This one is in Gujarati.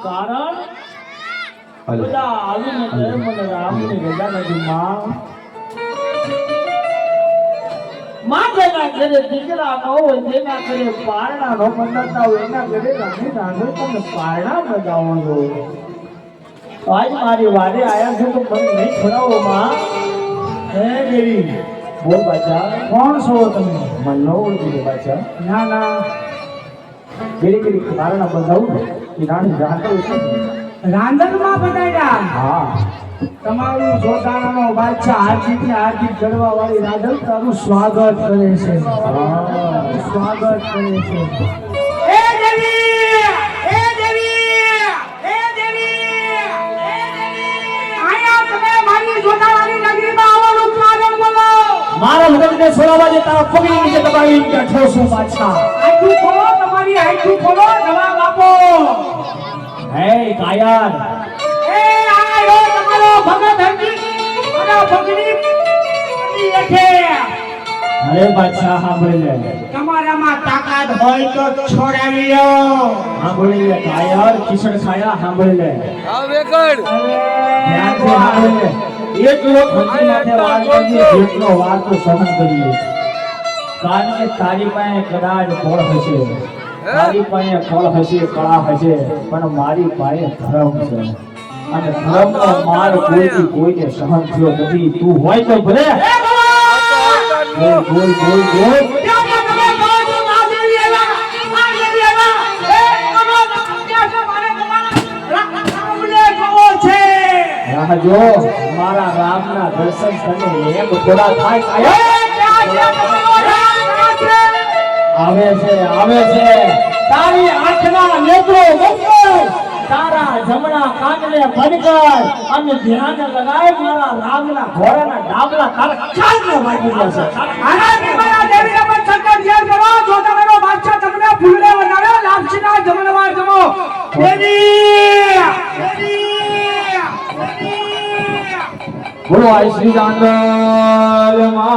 કારણ બધા આવીને કહે મને રામની રજા નથી માં જેના ઘરે દીકરા ન હોય જેના ઘરે પારણા ન બંધાતા હોય એના ઘરે રમી નાનો તમે પારણા બંધાવો છો આજ મારી વાડે આયા છો તો મને નહીં છોડાવો માં હે દેવી બોલ બાચા કોણ છો તમે મને ન ઓળખી બાચા ના ના કેરી પારણા બંધાવું રાણી રાંધણ છે રાંધણમાં બતાવ્યા હા તમારું જોતાણાનો બાદશાહ હાર્દિકને હાર્દિક કરવા વાળી રાંધણ તારું સ્વાગત કરે છે સ્વાગત કરે છે એ દેવી એ દેવી એ દેવી આયા તમે મારી જોતાણાની નગરીમાં આવવાનું કારણ બોલો મારા મગજને છોડાવવા દે તારા પગની નીચે દબાવી બેઠો છું બાદશાહ આખું ખોલો તમારી આખું ખોલો જવાબ આપો હે કાયર એ આયો તમારો ભગત હરજી મારા ભગની એઠે અરે બાદશાહ સાંભળી લે તમારામાં તાકાત હોય તો છોડાવી લો સાંભળી લે કાયર કિશન ખાયા સાંભળી લે આ વેકડ ધ્યાનથી સાંભળી લે એક લોક હજી માટે વાત કરી જેટલો વાત તો સહન કરીએ કારણ કે તારી પાસે કદાચ કોળ હશે મારી પાસે ફળ હશે કળા હશે પણ મારી પાસે ધર્મ છે અને ધર્મનો માર કોઈથી કોઈને સહન થયો નથી તું હોય તો ભલે બોલ બોલ બોલ જો મારા રામના દર્શન તને એક થોડા થાય આવે છે તારી આંખના નેત્રો બંધ તારા જમણા કાનને બંધ કર અને ધ્યાન લગાય મારા રામના ઘોડાના ડાબલા તારા કાનને વાગી જશે આનાથી મારા દેવીને પણ સંકટ યાદ કરો જો તમારો બાદશાહ તમને ફૂલને બનાવે લાપસીના જમણવાર જમો દેવી બોલો આઈ શ્રી રાંદલ માં